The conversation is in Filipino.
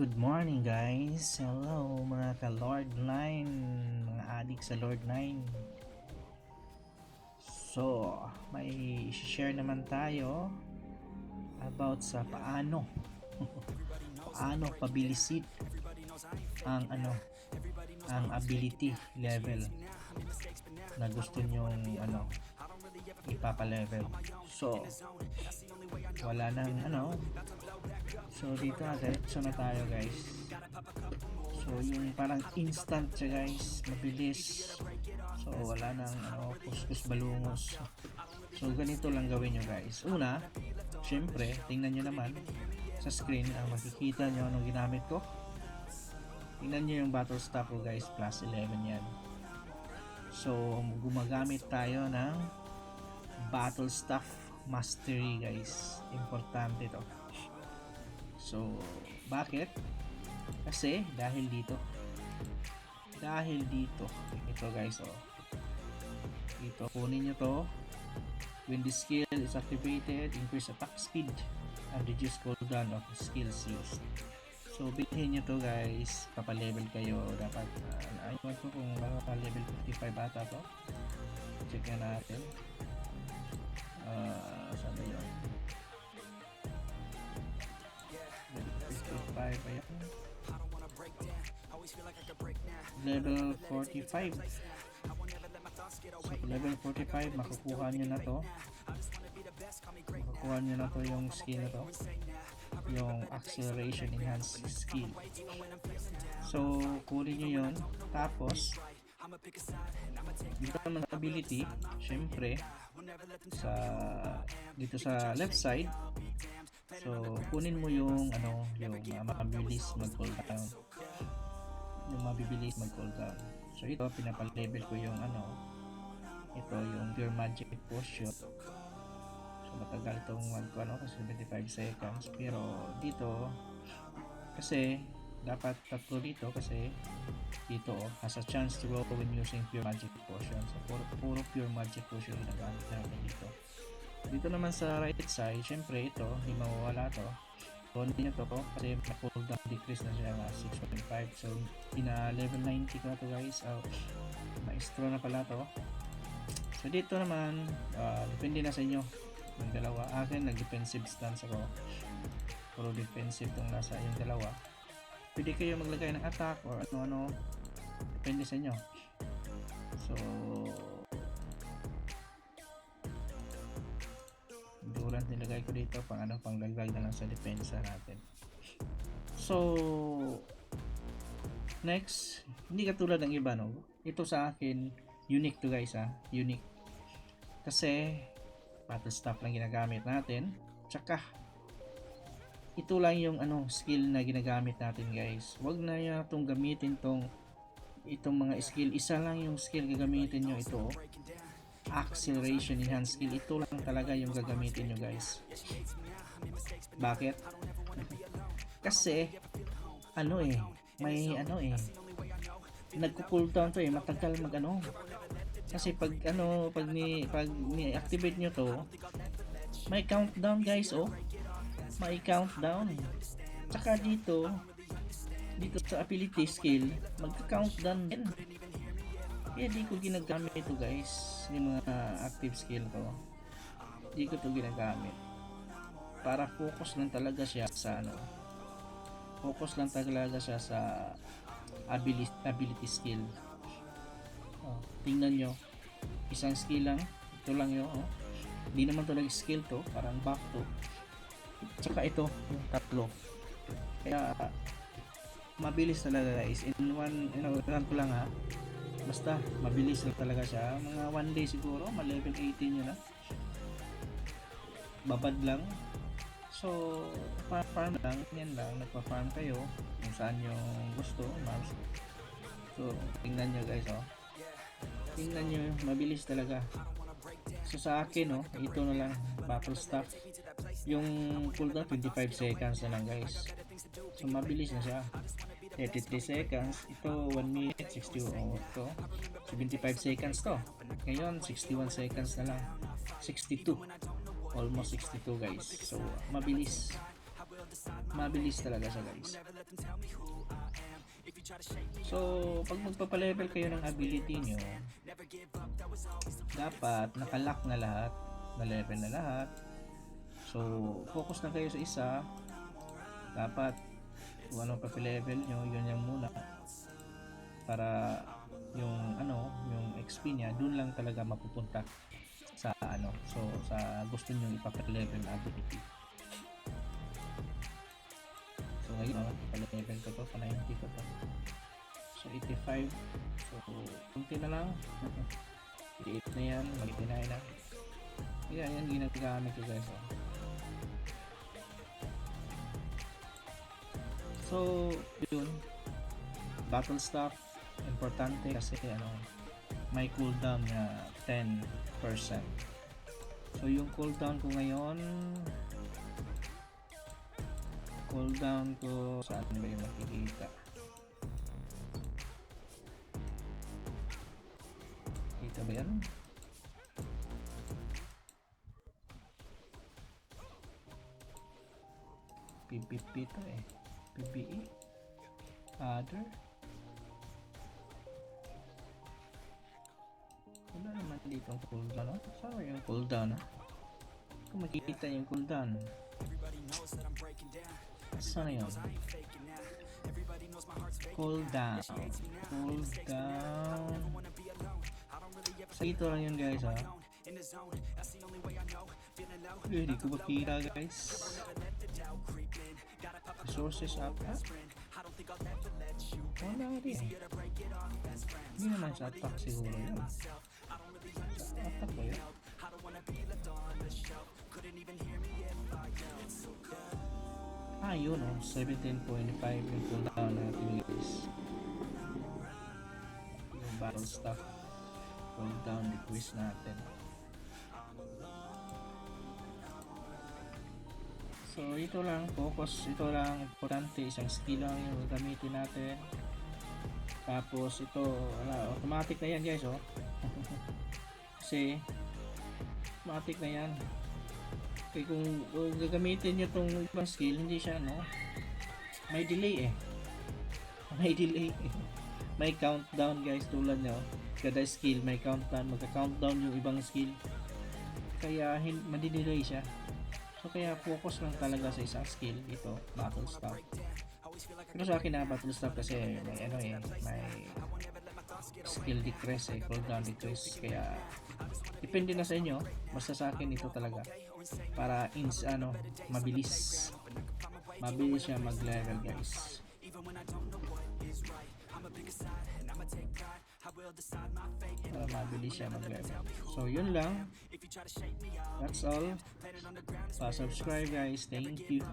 Good morning guys. Hello mga ka-Lord 9, mga adik sa Lord 9. So, may share naman tayo about sa paano pabilisin ang ang ability level na gusto nyong ipapa-level. So, wala nang so dito diretso na tayo guys. So yung parang instant siya guys, mabilis. So wala nang kuskus balungos. So ganito lang gawin nyo guys. Una, syempre tingnan nyo naman sa screen ang makikita nyo anong ginamit ko. Tingnan nyo yung battle stack ko guys, plus 11 yan. So gumagamit tayo ng battle staff mastery guys. Importante to. So bakit? Kasi dahil dito ito guys, ito kunin nyo to. When the skill is activated, increase attack speed and reduce cooldown of skills used. So bilhin nyo to guys, papalevel kayo. Dapat ayun ko kung level 55 ata to. Check na natin. Saan ba yun? Level 55 ayan. Level 45. So level 45 makukuha nyo na to. Yung skill na to, yung acceleration enhanced skill. So kunin nyo yun. Tapos dito naman ability, syempre dito sa left side. So kunin mo yung mabilis mag-cooldown. So ito pinapa-level ko yung ito yung pure magic potion. So matagal itong kasi 75 seconds, pero dito kasi dapat tatlo dito kasi dito has a chance to grow when using pure magic potion. So puro pure magic potion na gamit natin dito naman sa right side. Syempre ito hindi mawawala to. Kunin nyo to kasi cooldown decrease na siya 6.5. so level 90 ko na to guys. Maestro na pala to. So dito naman depende na sa inyo yung dalawa. Akin nag-defensive stance ako, puro defensive tong nasa yung dalawa. Pwede kayo maglagay ng attack or ano depende sa inyo. So durant nilagay ko dito pang dagdag na lang sa depensa natin. So next, hindi katulad ng iba ito sa akin unique to guys unique kasi battle staff lang ginagamit natin, tsaka ito lang yung skill na ginagamit natin guys. Wag na itong gamitin itong mga skill. Isa lang yung skill gagamitin nyo, ito acceleration enhanced skill. Ito lang talaga yung gagamitin nyo guys. Bakit? Kasi may nagko-cooldown to matagal kasi pag ni-activate nyo to, may countdown guys. May countdown. Tsaka dito sa ability skill magka-countdown din. Kaya di ko ginagamit ito guys, yung mga active skill ko. Di ko ito ginagamit. Para focus lang talaga siya sa ability skill. Tingnan nyo, isang skill lang, ito lang yun. Hindi naman to nag-skill to, parang back to. Tsaka ito yung tatlo. Kaya mabilis talaga guys. In one run ko lang basta mabilis na talaga siya. Mga 1 day siguro ma-level 18 nyo na, babad lang. So farm lang, yan lang, nagpa-farm kayo kung saan yung gusto. So tingnan nyo guys, tingnan nyo, mabilis talaga. So sa akin ito na lang, battle staff, yung cooldown 25 seconds na lang guys. So mabilis na siya, 33 seconds. Ito 1 minute 60. Ito 75 seconds to. Ngayon 61 seconds na lang, 62, almost 62 guys. So mabilis. mabilis talaga siya guys. So pag magpapalevel kayo ng ability nyo, dapat nakalock na lahat, na level na lahat. So focus na kayo sa isa. Dapat kung anong level nyo, yun yung muna, para yung yung XP niya dun lang talaga mapupunta sa so sa gusto niyo ipapa-level na ability. So ngayon pa-level ko to, pa-90 ko to, so 85, so kunti na lang. 88 na yan, mag-89 na yan ginagamit ko guys. So yun, battle staff importante kasi may cooldown na 10%. So yung cooldown ko ngayon, saan ba yung makikita? Kita ba yan? PPP to PPE other, wala naman dito ang cooldown. Saan yung cooldown? Kung makikita yung cooldown, saan yun? Cooldown sa ito lang yun guys. Hindi ko makita guys. Resources up, wala rin. Hindi naman sa attack siguro yun. Sa attack ba yun? Yun 17.5 yung cooldown natin guys. Yung battle staff cooldown decrease natin. So ito lang, focus, ito lang importante, isang skill lang yung gamitin natin. Tapos ito, automatic na yan guys kasi automatic na yan. Okay, kung gagamitin nyo itong ibang skill, hindi siya may delay may countdown guys, tulad nyo kada skill may countdown, magka-countdown yung ibang skill, kaya madidelay siya. So kaya focus lang talaga sa isang skill dito, battle staff. Pero sa akin battle staff kasi may may skill decrease cooldown decrease, kaya depende na sa inyo. Basta sa akin ito talaga para mabilis siya mag-level guys. Para mabilis siya mag-level. So yun lang, that's all. Pa-subscribe guys, thank you.